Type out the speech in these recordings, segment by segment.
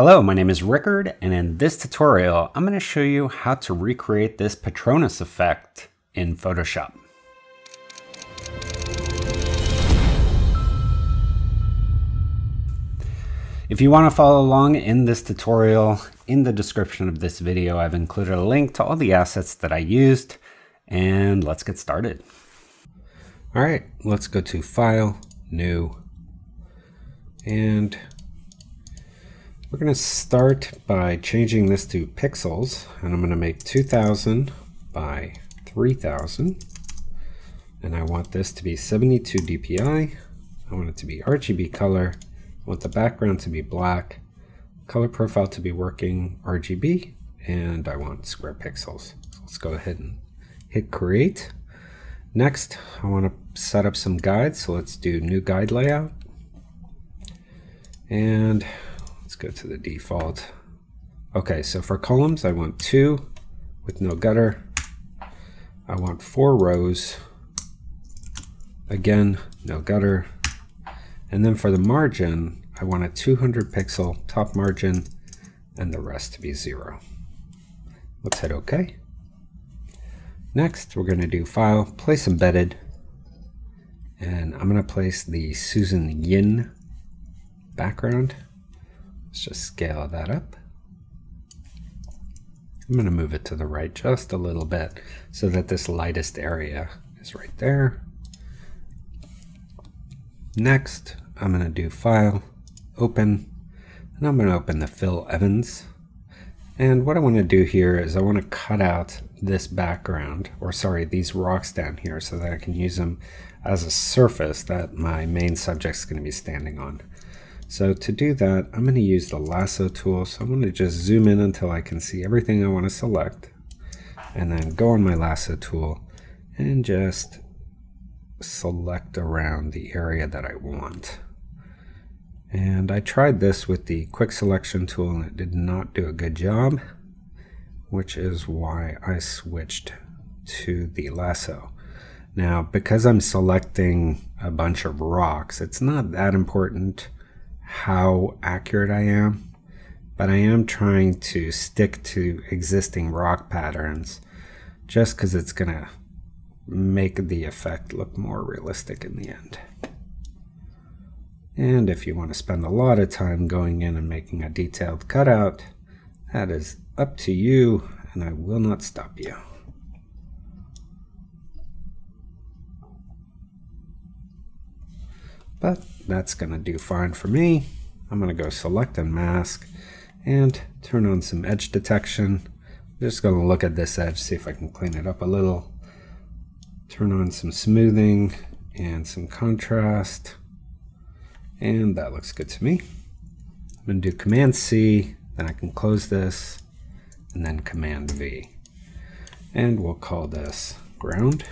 Hello, my name is Rickard, and in this tutorial, I'm going to show you how to recreate this Patronus effect in Photoshop. If you want to follow along in this tutorial, in the description of this video, I've included a link to all the assets that I used, and let's get started. All right, let's go to File, New, and we're going to start by changing this to pixels, and I'm going to make 2000 by 3000, and I want this to be 72 dpi. I want it to be RGB color. I want the background to be black, color profile to be working RGB, and I want square pixels. So let's go ahead and hit create. Next, I want to set up some guides, so let's do new guide layout. And let's go to the default. Okay, so for columns, I want 2 with no gutter. I want 4 rows. Again, no gutter. And then for the margin, I want a 200 pixel top margin and the rest to be 0. Let's hit OK. Next, we're going to do File, Place Embedded. And I'm going to place the Susan Yin background. Let's just scale that up. I'm going to move it to the right just a little bit so that this lightest area is right there. Next, I'm going to do File, Open, and I'm going to open the Phil Evans. And what I want to do here is I want to cut out this background, or sorry, these rocks down here so that I can use them as a surface that my main subject is going to be standing on. So to do that, I'm going to use the lasso tool. So I'm going to just zoom in until I can see everything I want to select, and then go on my lasso tool and just select around the area that I want. And I tried this with the quick selection tool and it did not do a good job, which is why I switched to the lasso. Now, because I'm selecting a bunch of rocks, it's not that important how accurate I am, but I am trying to stick to existing rock patterns just because it's going to make the effect look more realistic in the end. And if you want to spend a lot of time going in and making a detailed cutout, that is up to you, and I will not stop you. But that's going to do fine for me. I'm going to go select and mask and turn on some edge detection. I'm just going to look at this edge, see if I can clean it up a little. Turn on some smoothing and some contrast. And that looks good to me. I'm going to do Command C, then I can close this, and then Command V. And we'll call this ground.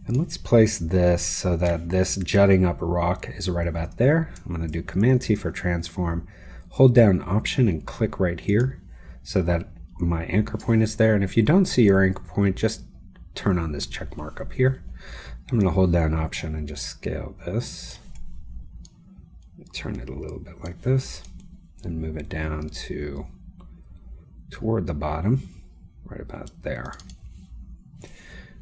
And let's place this so that this jutting up rock is right about there. I'm going to do Command T for transform, hold down Option and click right here so that my anchor point is there. And if you don't see your anchor point, just turn on this check mark up here. I'm going to hold down Option and just scale this. Turn it a little bit like this and move it down to toward the bottom, right about there.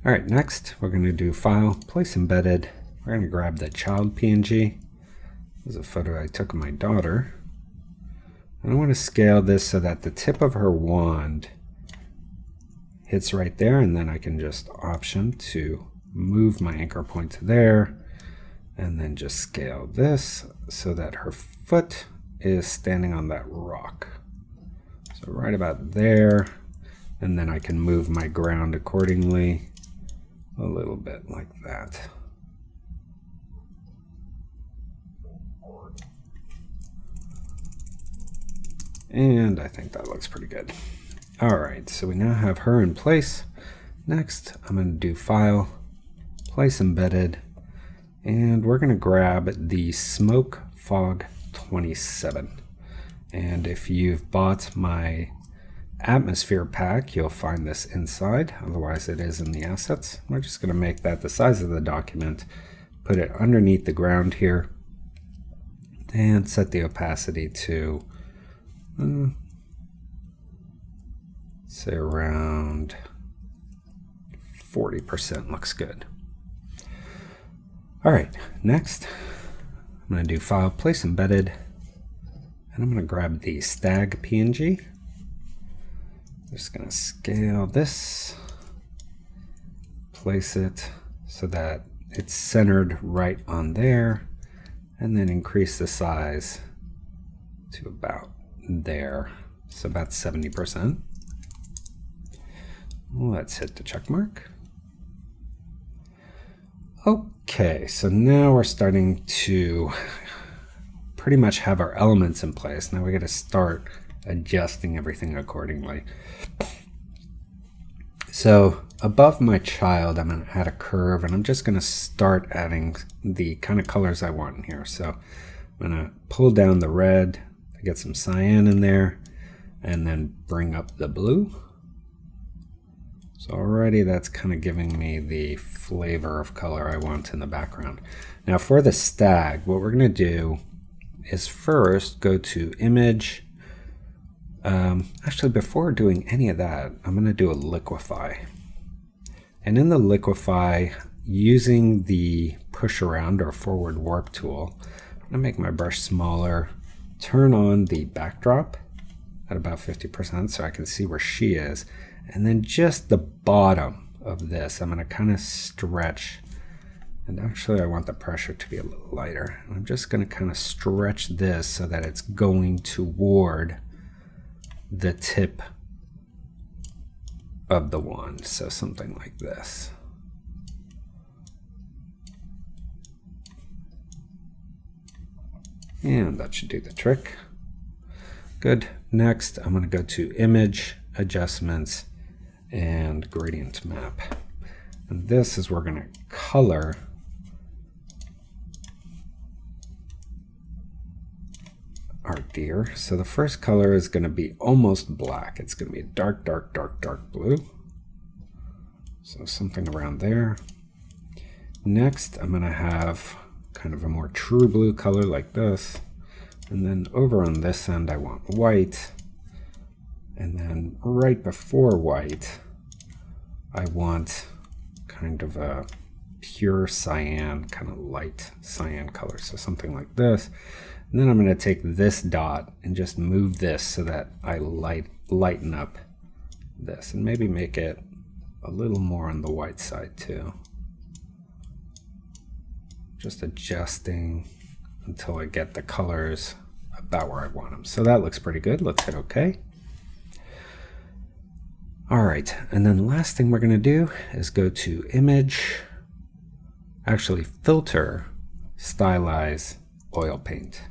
All right, next we're going to do File, Place Embedded. We're going to grab the child PNG. This is a photo I took of my daughter. And I want to scale this so that the tip of her wand hits right there, and then I can just Option to move my anchor point to there, and then just scale this so that her foot is standing on that rock. So right about there, and then I can move my ground accordingly. A little bit like that. And I think that looks pretty good. All right, so we now have her in place. Next, I'm going to do File, Place Embedded, and we're going to grab the Smoke Fog 27. And if you've bought my Atmosphere pack, you'll find this inside, otherwise it is in the assets. We're just going to make that the size of the document, put it underneath the ground here, and set the opacity to say around 40%. Looks good. All right, next I'm going to do File, Place Embedded, and I'm going to grab the stag PNG. Just going to scale this, place it so that it's centered right on there, and then increase the size to about there, so about 70%. Let's hit the check mark. Okay, so now we're starting to pretty much have our elements in place. Now we got to start adjusting everything accordingly. So above my child, I'm going to add a curve, and I'm just going to start adding the kind of colors I want in here. So I'm going to pull down the red, get some cyan in there, and then bring up the blue. So already that's kind of giving me the flavor of color I want in the background. Now for the stag, what we're going to do is first go to Image. Actually, before doing any of that, I'm going to do a liquify. And in the liquify, using the push around or forward warp tool, I'm going to make my brush smaller, turn on the backdrop at about 50% so I can see where she is. And then just the bottom of this, I'm going to kind of stretch. And actually, I want the pressure to be a little lighter. I'm just going to kind of stretch this so that it's going toward the tip of the wand. So something like this. And that should do the trick. Good. Next, I'm going to go to Image, Adjustments, and Gradient Map. And this is where we're going to color our deer. So the first color is going to be almost black. It's going to be a dark, dark, dark, dark blue. So something around there. Next, I'm going to have kind of a more true blue color like this. And then over on this end, I want white. And then right before white, I want kind of a pure cyan, kind of light cyan color. So something like this. And then I'm going to take this dot and just move this so that I lighten up this. And maybe make it a little more on the white side too. Just adjusting until I get the colors about where I want them. So that looks pretty good. Let's hit OK. All right, and then the last thing we're going to do is go to Image, actually Filter, Stylize, Oil Paint.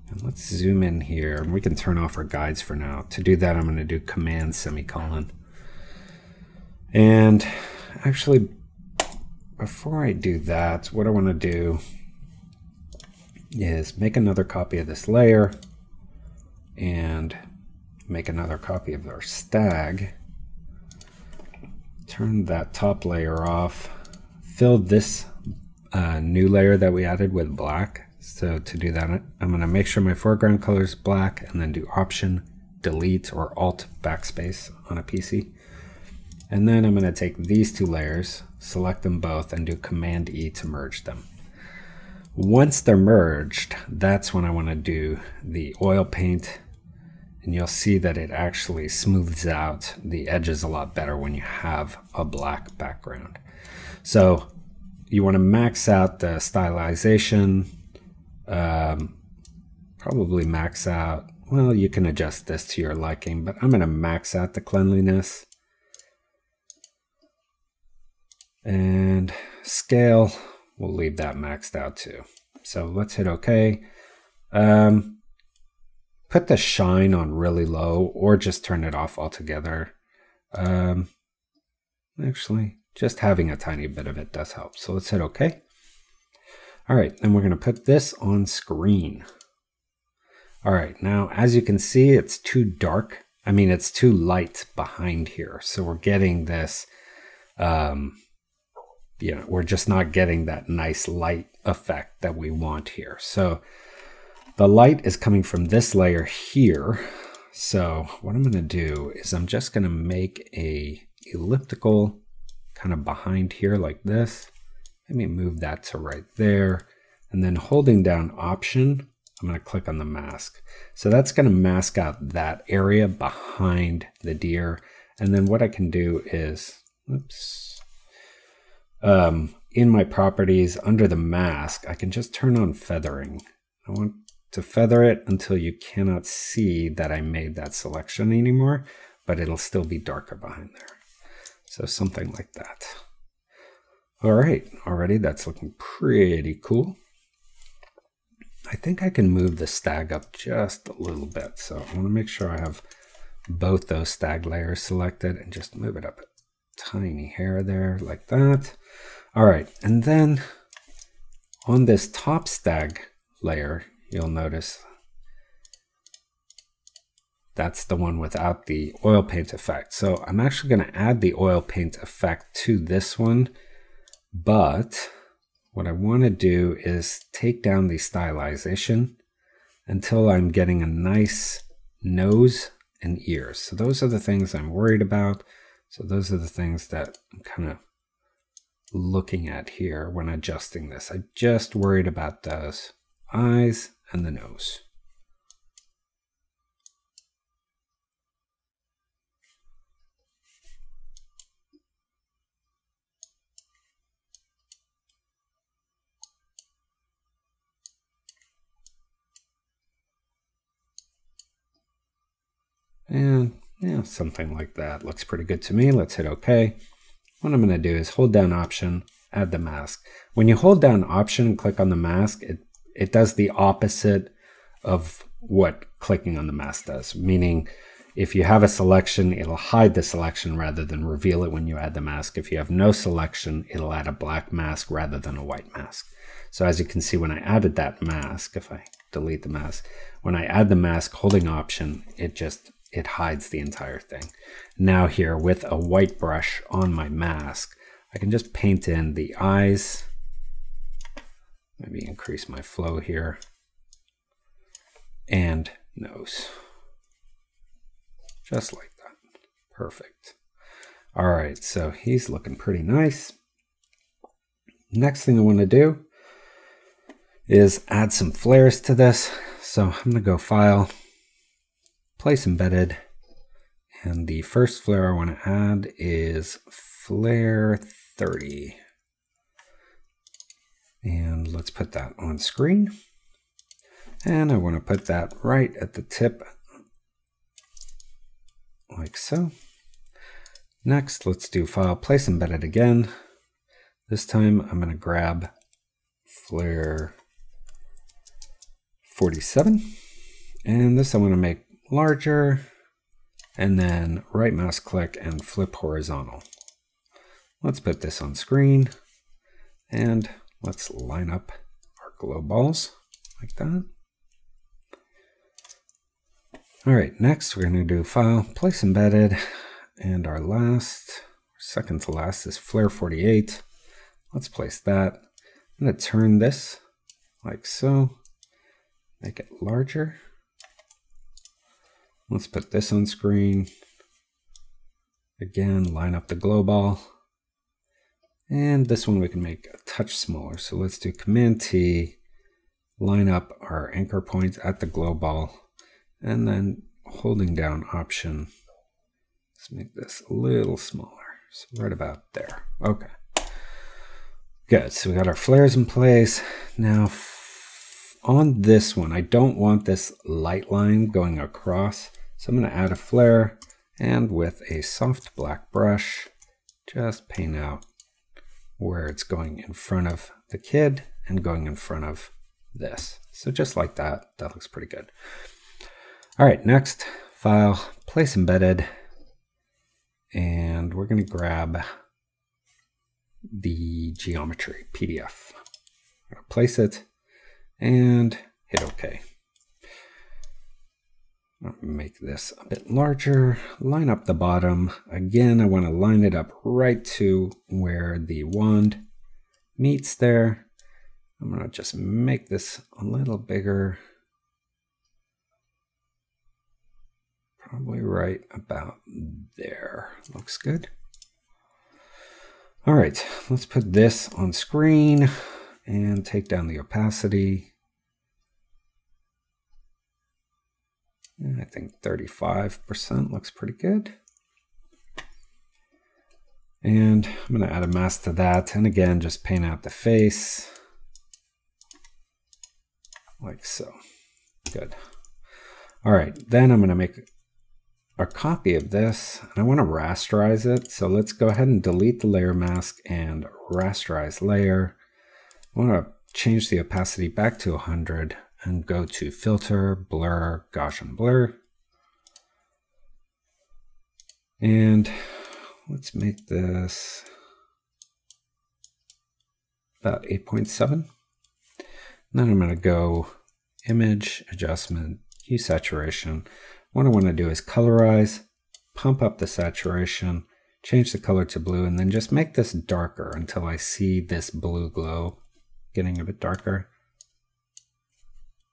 And let's zoom in here, and we can turn off our guides for now. To do that, I'm going to do Command semicolon. And actually, before I do that, what I want to do is make another copy of this layer and make another copy of our stag, turn that top layer off, fill this new layer that we added with black. So to do that, I'm going to make sure my foreground color is black and then do Option, Delete, or Alt Backspace on a PC. And then I'm going to take these two layers, select them both, and do Command E to merge them. Once they're merged, that's when I want to do the oil paint. And you'll see that it actually smooths out the edges a lot better when you have a black background. So you want to max out the stylization, probably max out, well, you can adjust this to your liking, but I'm going to max out the cleanliness. And scale, we'll leave that maxed out too. So let's hit OK. Put the shine on really low or just turn it off altogether. Actually, just having a tiny bit of it does help. So let's hit OK. All right, then we're going to put this on screen. All right, now as you can see, it's too dark. I mean, it's too light behind here. So we're getting this, you know, we're just not getting that nice light effect that we want here. So the light is coming from this layer here. So what I'm going to do is I'm just going to make a elliptical kind of behind here like this. Let me move that to right there. And then holding down Option, I'm going to click on the mask. So that's going to mask out that area behind the deer. And then what I can do is, oops, in my properties under the mask, I can just turn on feathering. I want to feather it until you cannot see that I made that selection anymore, but it'll still be darker behind there. So something like that. All right, already that's looking pretty cool. I think I can move the stag up just a little bit. So I want to make sure I have both those stag layers selected and just move it up a tiny hair there like that. All right, and then on this top stag layer, you'll notice that's the one without the oil paint effect. So I'm actually going to add the oil paint effect to this one, but what I want to do is take down the stylization until I'm getting a nice nose and ears. So those are the things I'm worried about. So those are the things that I'm kind of looking at here when adjusting this. I just worried about those eyes and the nose. And yeah, something like that looks pretty good to me. Let's hit OK. What I'm going to do is hold down Option, add the mask. When you hold down Option and click on the mask, it does the opposite of what clicking on the mask does. Meaning, if you have a selection, it'll hide the selection rather than reveal it when you add the mask. If you have no selection, it'll add a black mask rather than a white mask. So as you can see, when I added that mask, if I delete the mask, when I add the mask holding Option, it hides the entire thing. Now here with a white brush on my mask, I can just paint in the eyes. Maybe increase my flow here. And nose. Just like that. Perfect. All right, so he's looking pretty nice. Next thing I want to do is add some flares to this. So I'm going to go File, Place Embedded, and the first flare I want to add is Flare 30. And let's put that on screen. And I want to put that right at the tip, like so. Next, let's do File, Place Embedded again. This time I'm going to grab Flare 47. And this I want to make larger, and then right mouse click and flip horizontal. Let's put this on screen, and let's line up our glow balls like that. All right, next we're going to do File, Place Embedded, and our second to last is Flare 48. Let's place that. I'm going to turn this like so, make it larger. Let's put this on screen. Again, line up the glow ball. And this one we can make a touch smaller. So let's do Command T, line up our anchor point at the glow ball, and then holding down Option, let's make this a little smaller. So right about there. Okay. Good. So we got our flares in place. Now on this one, I don't want this light line going across. So I'm going to add a flare, and with a soft black brush, just paint out where it's going in front of the kid and going in front of this. So just like that, that looks pretty good. All right, next, File, Place Embedded, and we're going to grab the geometry PDF. I'm going to place it and hit OK. I'll make this a bit larger, line up the bottom. Again, I want to line it up right to where the wand meets there. I'm going to just make this a little bigger. Probably right about there. Looks good. All right, let's put this on screen and take down the opacity. And I think 35% looks pretty good. And I'm going to add a mask to that. And again, just paint out the face like so. Good. All right, then I'm going to make a copy of this, and I want to rasterize it. So let's go ahead and delete the layer mask and rasterize layer. I want to change the opacity back to 100 and go to filter, blur, Gaussian blur. And let's make this about 8.7. Then I'm going to go image, adjustment, hue saturation. What I want to do is colorize, pump up the saturation, change the color to blue, and then just make this darker until I see this blue glow getting a bit darker.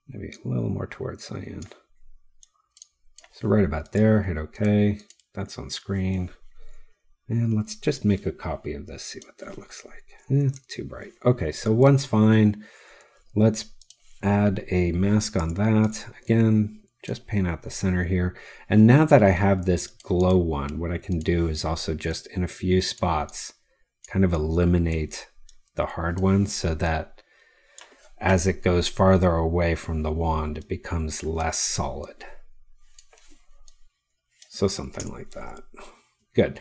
Maybe a little more towards cyan. So right about there, hit OK. That's on screen. And let's just make a copy of this, see what that looks like. Too bright. Okay, so one's fine. Let's add a mask on that. Again, just paint out the center here. And now that I have this glow one, what I can do is also just in a few spots kind of eliminate the hard ones so that as it goes farther away from the wand, it becomes less solid. So something like that. Good.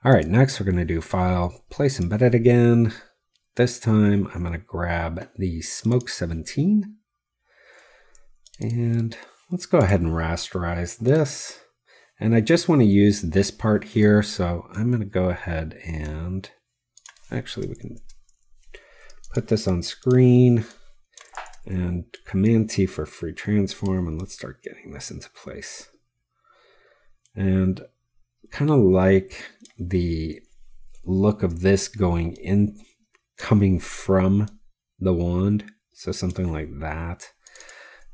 All right, next we're going to do File, Place Embedded again. This time I'm going to grab the Smoke 17 and let's go ahead and rasterize this. And I just want to use this part here, so I'm going to go ahead and actually we can put this on screen and Command T for free transform, and let's start getting this into place. And kind of like the look of this going in, coming from the wand, so something like that.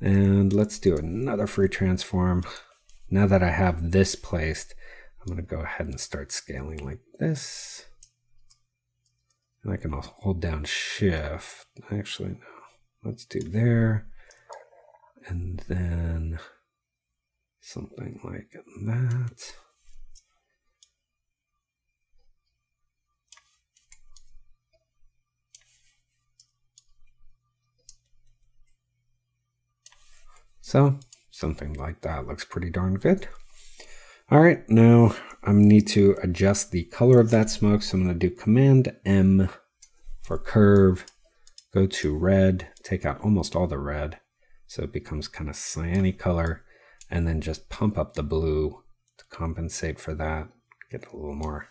And let's do another free transform. Now that I have this placed, I'm going to go ahead and start scaling like this. And I can also hold down Shift. Actually, no. Let's do there. And then something like that. So something like that looks pretty darn good. All right, now I need to adjust the color of that smoke. So I'm going to do Command M for curve, go to red, take out almost all the red. So it becomes kind of cyany color, and then just pump up the blue to compensate for that. Get a little more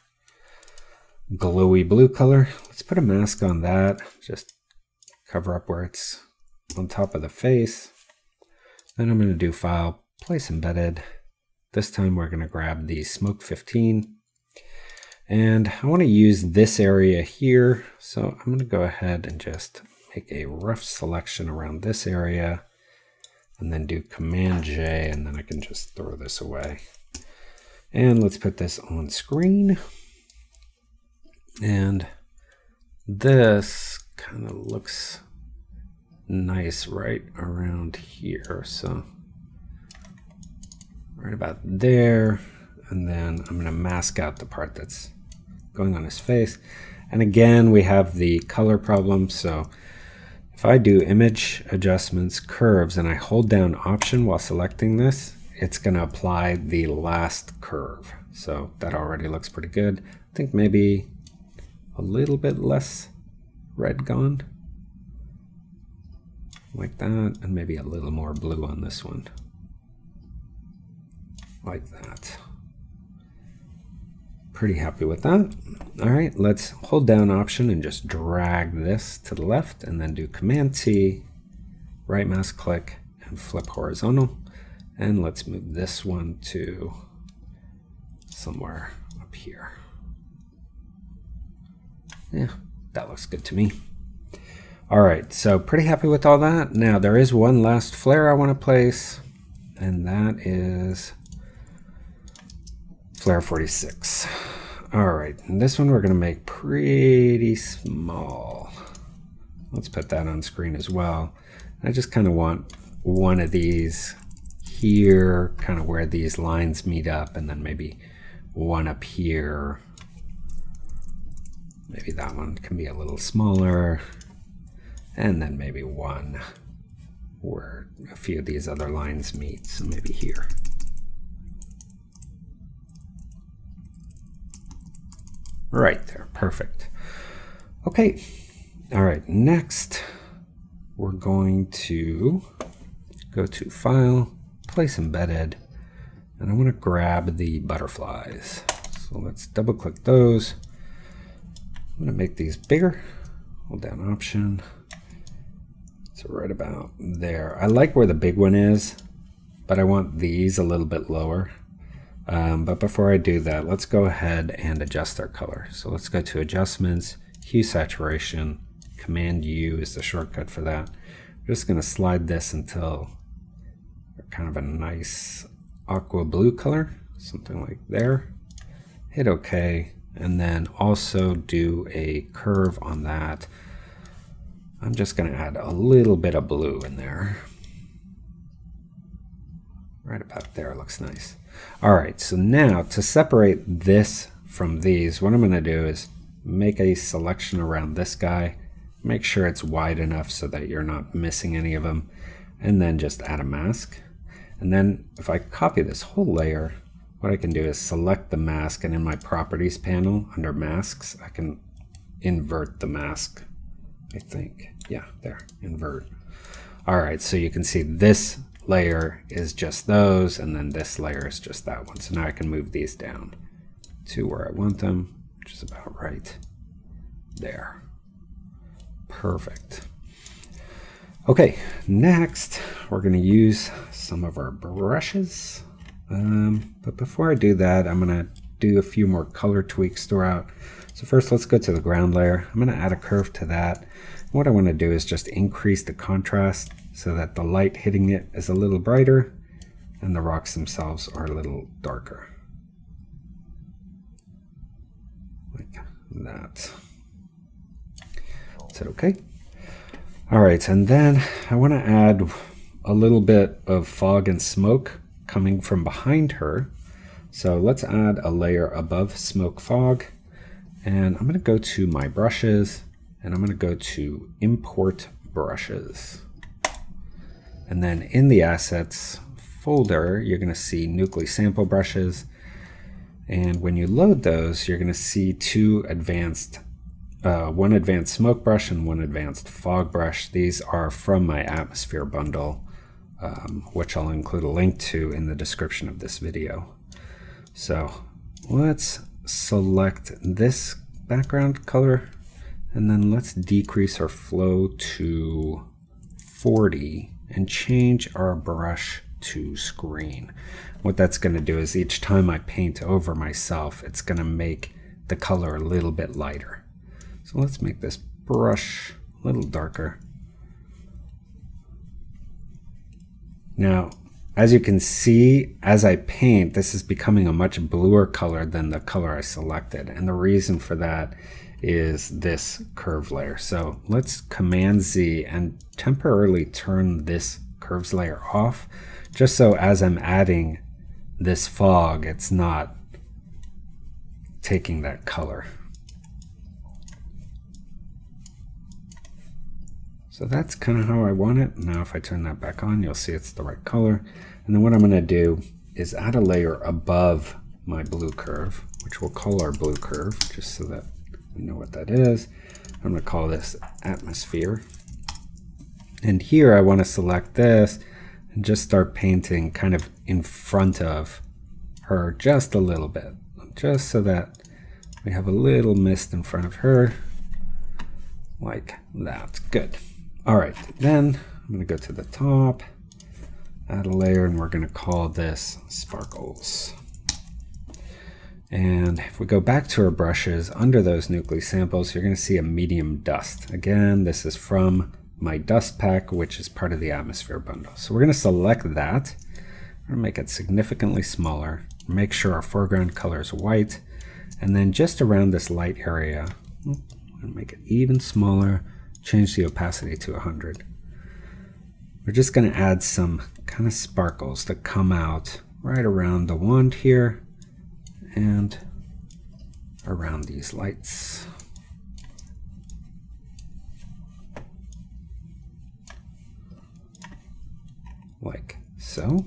glowy blue color. Let's put a mask on that. Just cover up where it's on top of the face. Then I'm going to do File, Place Embedded. This time we're going to grab the Smoke 15. And I want to use this area here. So I'm going to go ahead and just make a rough selection around this area. And then do Command J, and then I can just throw this away. And let's put this on screen. And this kind of looks nice right around here, so right about there. And then I'm going to mask out the part that's going on his face. And again, we have the color problem. So if I do image adjustments, curves, and I hold down Option while selecting this, it's going to apply the last curve. So that already looks pretty good. I think maybe a little bit less red gone, like that, and maybe a little more blue on this one, like that. Pretty happy with that. All right, let's hold down Option and just drag this to the left, and then do Command T, right mouse click, and flip horizontal. And let's move this one to somewhere up here. Yeah, that looks good to me. All right, so pretty happy with all that. Now there is one last flare I want to place, and that is Flare 46. All right, and this one we're going to make pretty small. Let's put that on screen as well. I just kind of want one of these here, kind of where these lines meet up, and then maybe one up here. Maybe that one can be a little smaller, and then maybe one where a few of these other lines meet, so maybe here. Right there, perfect. Okay, all right, next we're going to go to File, Place Embedded, and I want to grab the butterflies. So let's double click those. I'm going to make these bigger, hold down Option. So right about there. I like where the big one is, but I want these a little bit lower. But before I do that, let's go ahead and adjust our color. So let's go to Adjustments, Hue Saturation, Command U is the shortcut for that. I'm just going to slide this until kind of a nice aqua blue color, something like there. Hit OK, and then also do a curve on that. I'm just going to add a little bit of blue in there. Right about there, looks nice. All right, so now to separate this from these, what I'm going to do is make a selection around this guy, make sure it's wide enough so that you're not missing any of them, and then just add a mask. And then if I copy this whole layer, what I can do is select the mask, and in my properties panel under masks, I can invert the mask, I think. Yeah, there, invert. All right, so you can see this layer is just those, and then this layer is just that one. So now I can move these down to where I want them, which is about right there. Perfect. Okay, next we're going to use some of our brushes. But before I do that, I'm going to do a few more color tweaks throughout. So first, let's go to the ground layer. I'm going to add a curve to that. And what I want to do is just increase the contrast so that the light hitting it is a little brighter and the rocks themselves are a little darker. Like that. Is that okay? All right, and then I want to add a little bit of fog and smoke coming from behind her. So let's add a layer above smoke fog, and I'm going to go to my brushes, and I'm going to go to Import Brushes. And then in the Assets folder, you're going to see Nuclei Sample Brushes. And when you load those, you're going to see two advanced, one advanced smoke brush and one advanced fog brush. These are from my Atmosphere bundle, which I'll include a link to in the description of this video. So let's select this background color, and then let's decrease our flow to 40 and change our brush to screen. What that's going to do is each time I paint over myself, it's going to make the color a little bit lighter. So let's make this brush a little darker. Now, as you can see, as I paint, this is becoming a much bluer color than the color I selected. And the reason for that is this curve layer. So let's Command Z and temporarily turn this curves layer off, just so as I'm adding this fog, it's not taking that color. So that's kind of how I want it. Now if I turn that back on, you'll see it's the right color. And then what I'm going to do is add a layer above my blue curve, which we'll call our blue curve, just so that we know what that is. I'm going to call this Atmosphere. And here I want to select this and just start painting kind of in front of her just a little bit, just so that we have a little mist in front of her, like that. Good. All right, then I'm going to go to the top, add a layer, and we're going to call this Sparkles. And if we go back to our brushes, under those Nuclei samples, you're going to see a medium dust. Again, this is from my dust pack, which is part of the Atmosphere bundle. So we're going to select that. We're going to make it significantly smaller. Make sure our foreground color is white. And then just around this light area, I'm going to make it even smaller, change the opacity to 100. We're just going to add some kind of sparkles that come out right around the wand here and around these lights. Like so.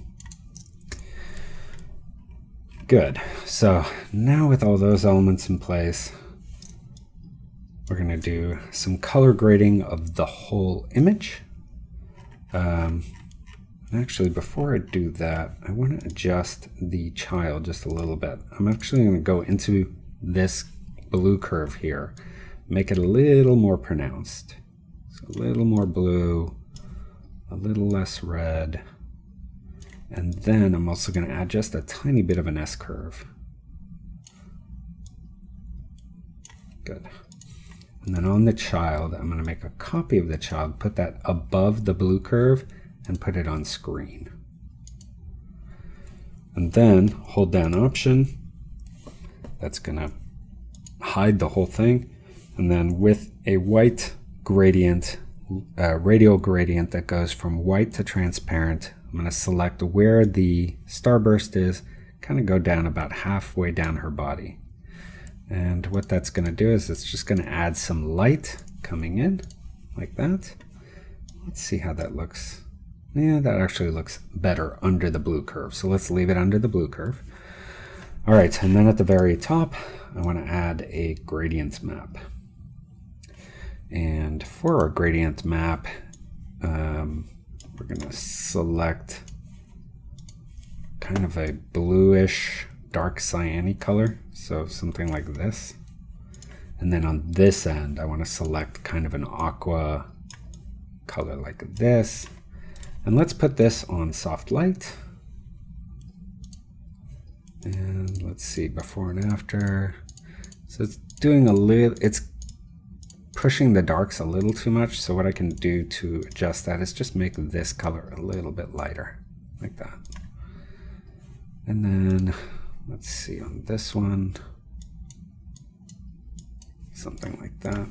Good. So now with all those elements in place, we're going to do some color grading of the whole image. Actually, before I do that, I want to adjust the child just a little bit. I'm actually going to go into this blue curve here, make it a little more pronounced. So a little more blue, a little less red. And then I'm also going to add just a tiny bit of an S-curve. Good. And then on the child, I'm going to make a copy of the child, put that above the blue curve, and put it on screen. And then hold down Option. That's going to hide the whole thing. And then with a white gradient, radial gradient that goes from white to transparent, I'm going to select where the starburst is, kind of go down about halfway down her body. And what that's going to do is it's just going to add some light coming in like that. Let's see how that looks. Yeah, that actually looks better under the blue curve. So let's leave it under the blue curve. All right, and then at the very top, I want to add a gradient map. And for our gradient map, we're going to select kind of a bluish, dark cyan color. So something like this. And then on this end, I want to select kind of an aqua color like this. And let's put this on soft light. And let's see, before and after. So it's doing a little, it's pushing the darks a little too much. So what I can do to adjust that is just make this color a little bit lighter, like that. And then let's see on this one, something like that.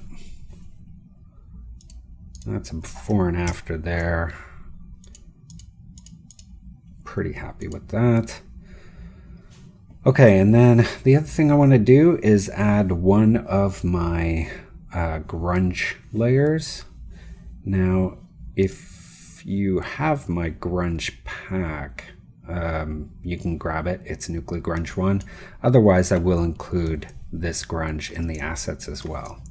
That's a before and after there. Pretty happy with that. Okay, and then the other thing I want to do is add one of my grunge layers. Now, if you have my grunge pack, you can grab it. It's Nuclei Grunge 1. Otherwise, I will include this grunge in the assets as well.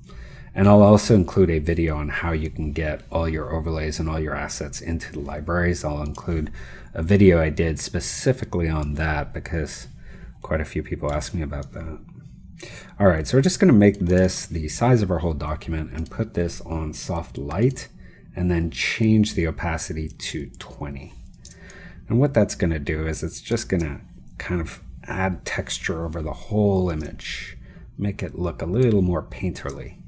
And I'll also include a video on how you can get all your overlays and all your assets into the libraries. I'll include a video I did specifically on that because quite a few people asked me about that. All right, so we're just going to make this the size of our whole document and put this on soft light and then change the opacity to 20. And what that's going to do is it's just going to kind of add texture over the whole image, make it look a little more painterly.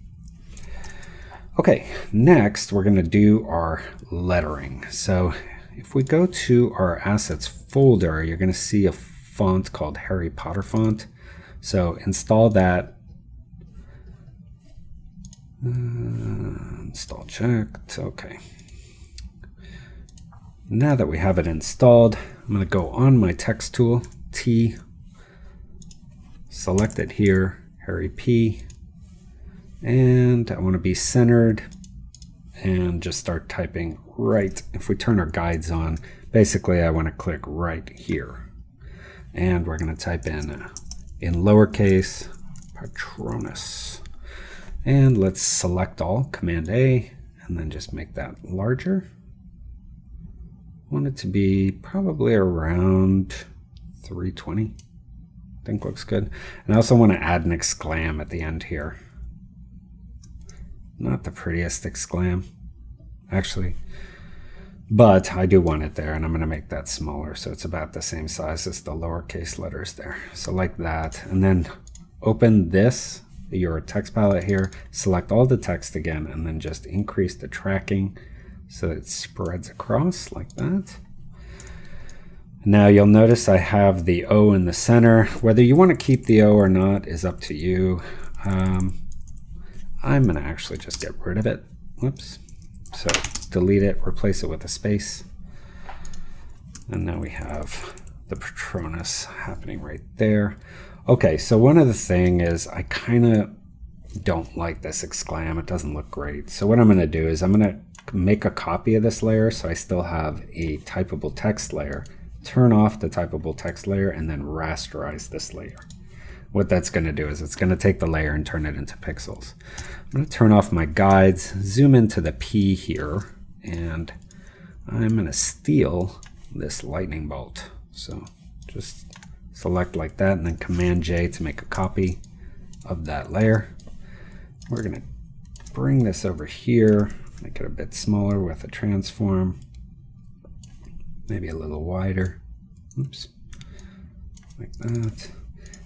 Okay, next we're going to do our lettering. So if we go to our assets folder, you're going to see a font called Harry Potter font. So install that. Install checked. Okay. Now that we have it installed, I'm going to go on my text tool, T, select it here, Harry P, and I want to be centered and just start typing right. If we turn our guides on, basically I want to click right here. And we're going to type in lowercase Patronus. And let's select all, Command A, and then just make that larger. I want it to be probably around 320. I think looks good. And I also want to add an exclam at the end here. Not the prettiest exclam. Actually, but I do want it there, and I'm going to make that smaller so it's about the same size as the lowercase letters there. So like that, and then open this, your text palette here, select all the text again, and then just increase the tracking so it spreads across like that. Now you'll notice I have the O in the center. Whether you want to keep the O or not is up to you. I'm going to actually just get rid of it. Whoops. So delete it, replace it with a space. And now we have the Patronus happening right there. Okay, so one other thing is I kind of don't like this exclam. It doesn't look great. So what I'm going to do is I'm going to make a copy of this layer so I still have a typable text layer. Turn off the typable text layer and then rasterize this layer. What that's going to do is it's going to take the layer and turn it into pixels. I'm going to turn off my guides, zoom into the P here, and I'm going to steal this lightning bolt. So just select like that and then Command J to make a copy of that layer. We're going to bring this over here, make it a bit smaller with a transform. Maybe a little wider, oops, like that.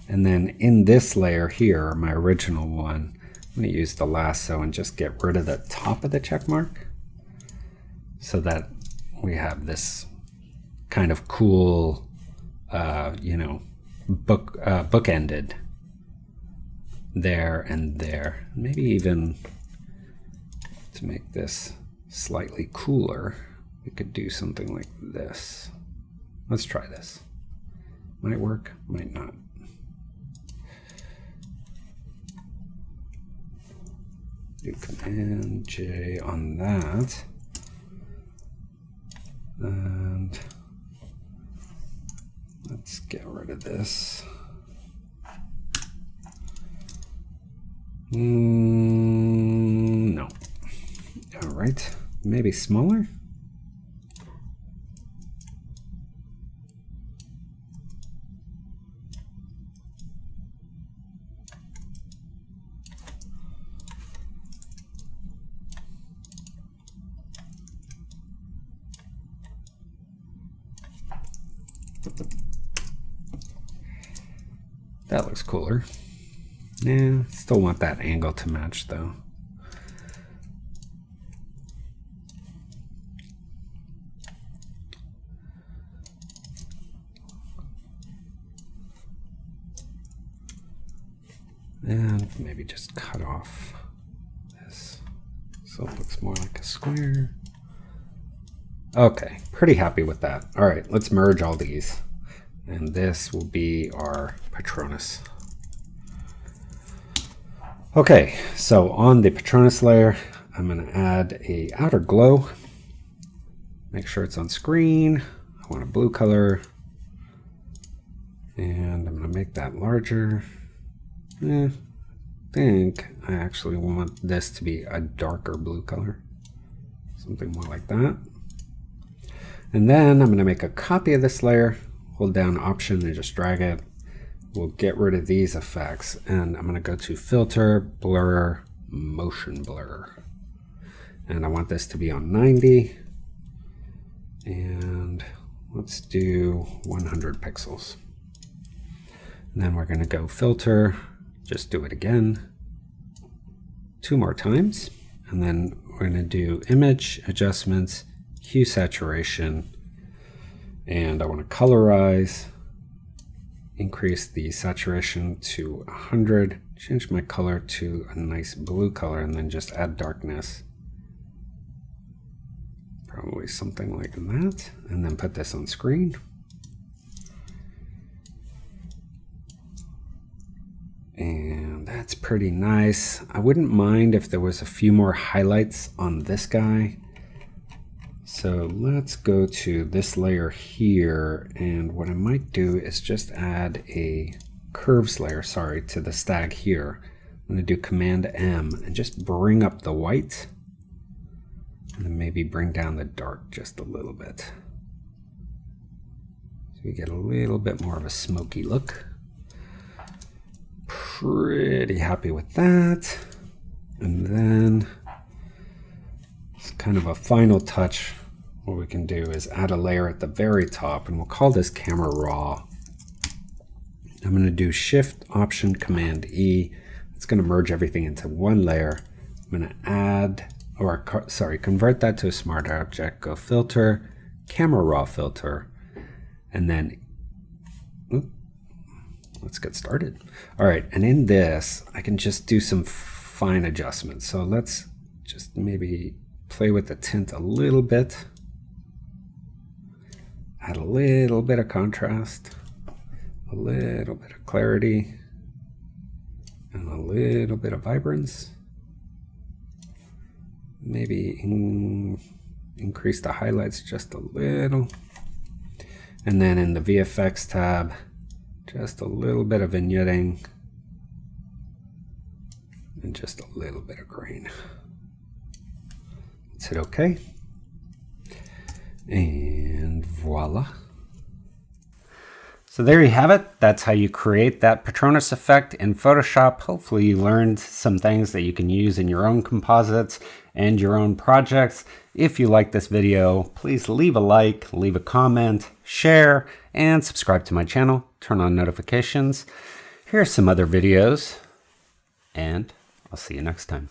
And then in this layer here, my original one, I'm going to use the lasso and just get rid of the top of the check mark so that we have this kind of cool, you know, bookended there and there. Maybe even to make this slightly cooler, we could do something like this. Let's try this. Might work, might not. Do Command J on that. And let's get rid of this. No. All right, maybe smaller. That looks cooler. Yeah, still want that angle to match though. And maybe just cut off this so it looks more like a square. Okay, pretty happy with that. All right, let's merge all these. And this will be our Patronus. Okay, so on the Patronus layer, I'm going to add a outer glow. Make sure it's on screen. I want a blue color. And I'm going to make that larger. I think I actually want this to be a darker blue color. Something more like that. And then I'm going to make a copy of this layer. Hold down Option and just drag it. We'll get rid of these effects, and I'm going to go to Filter, Blur, Motion Blur. And I want this to be on 90. And let's do 100 pixels. And then we're going to go Filter, just do it again 2 more times. And then we're going to do Image, Adjustments, Hue Saturation. And I want to colorize, increase the saturation to 100, change my color to a nice blue color, and then just add darkness. Probably something like that. And then put this on screen. And that's pretty nice. I wouldn't mind if there was a few more highlights on this guy. So let's go to this layer here, and what I might do is just add a curves layer, to the stag here. I'm going to do Command M and just bring up the white, and then maybe bring down the dark just a little bit. So we get a little bit more of a smoky look. Pretty happy with that. And then it's kind of a final touch. what we can do is add a layer at the very top, and we'll call this Camera Raw. I'm going to do Shift Option Command E. It's going to merge everything into one layer. I'm going to add, or sorry, convert that to a smart object. Go Filter, Camera Raw Filter, and then let's get started. All right, and in this, I can just do some fine adjustments. So let's just maybe play with the tint a little bit. Add a little bit of contrast, a little bit of clarity, and a little bit of vibrance. Maybe increase the highlights just a little. And then in the VFX tab, just a little bit of vignetting and just a little bit of grain. Let's hit OK. And voila. So there you have it. That's how you create that Patronus effect in Photoshop. Hopefully you learned some things that you can use in your own composites and your own projects. If you like this video, please leave a like, leave a comment, share, and subscribe to my channel. Turn on notifications. Here's some other videos, and I'll see you next time.